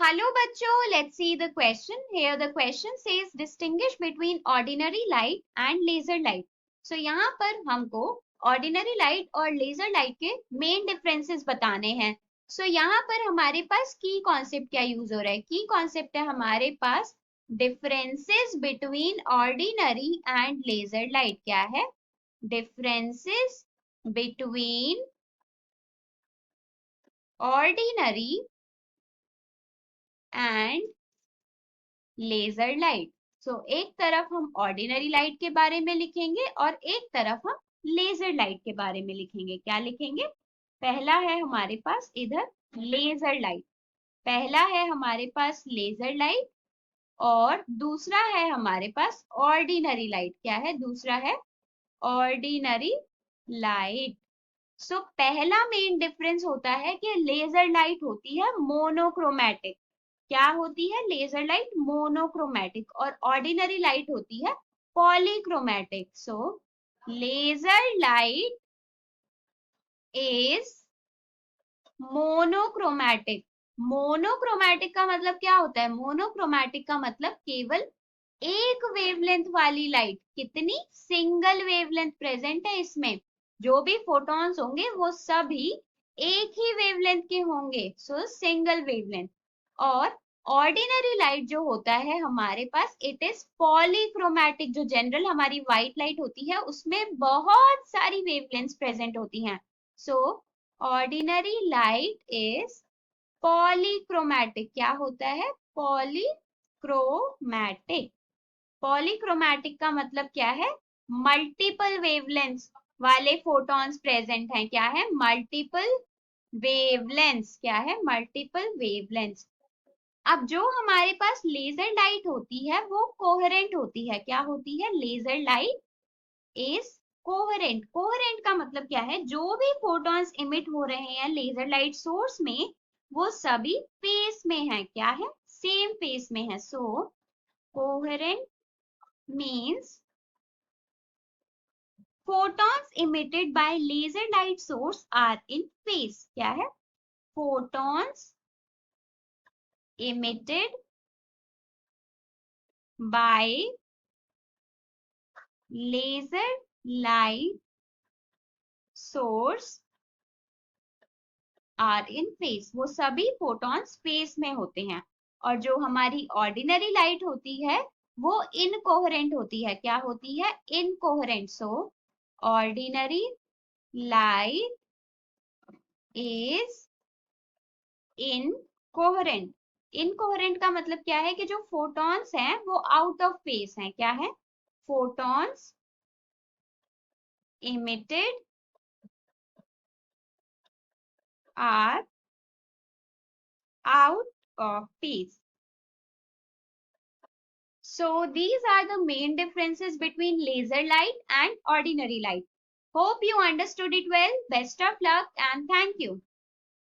hello bachcho, let's see the question. Here the question says distinguish between ordinary light and laser light. So यहाँ पर हमको ordinary light और laser light के main differences बताने हैं. So यहाँ पर हमारे पास key concept क्या use हो रहा है? Key concept है हमारे पास differences between ordinary and laser light. क्या है? Differences between ordinary and laser light. So एक तरफ हम ऑर्डिनरी लाइट के बारे में लिखेंगे और एक तरफ हम लेजर लाइट के बारे में लिखेंगे. क्या लिखेंगे? पहला है हमारे पास इधर लेजर लाइट. पहला है हमारे पास लेजर लाइट और दूसरा है हमारे पास ऑर्डिनरी लाइट. क्या है? दूसरा है ऑर्डिनरी लाइट. सो पहला मेन डिफरेंस होता है कि लेजर लाइट होती है मोनोक्रोमैटिक. क्या होती है? लेजर लाइट मोनोक्रोमैटिक और ऑर्डिनरी लाइट होती है polychromatic. So laser light is monochromatic. Monochromatic का मतलब क्या होता है? मोनोक्रोमैटिक का मतलब केवल एक वेवलेंथ वाली लाइट. कितनी? सिंगल वेवलेंथ प्रेजेंट है इसमें. जो भी फोटॉन्स होंगे वो सभी एक ही वेवलेंथ के होंगे. सो सिंगल वेवलेंथ. और ऑर्डिनरी लाइट जो होता है हमारे पास इट इज पॉलीक्रोमैटिक. जो जनरल हमारी व्हाइट लाइट होती है उसमें बहुत सारी वेवलेंथ्स प्रेजेंट होती हैं. सो ऑर्डिनरी लाइट इज पॉलीक्रोमैटिक. क्या होता है? पॉलीक्रोमैटिक. पॉलीक्रोमैटिक का मतलब क्या है? मल्टीपल वेवलेंथ्स वाले फोटॉन्स प्रेजेंट हैं. क्या है? Multiple wavelengths. क्या है? Multiple wavelengths. अब जो हमारे पास लेजर लाइट होती है वो कोहेरेंट होती है. क्या होती है? Laser light is coherent. Coherent का मतलब क्या है? जो भी फोटॉन्स इमिट हो रहे हैं लेजर लाइट सोर्स में वो सभी फेस में है. क्या है? सेम फेस में है. So coherent means photons emitted by laser light source are in phase. क्या है? photons emitted by laser light source are in phase. वो सभी photons phase में होते हैं. और जो हमारी ordinary light होती है वो incoherent होती है. क्या होती है? Incoherent. So ordinary light is incoherent. Incoherent का मतलब क्या है? कि जो फोटॉन्स हैं वो आउट ऑफ फेस हैं. क्या है? Photons emitted are out of phase. So these are the main differences between laser light and ordinary light. Hope you understood it well. Best of luck and thank you.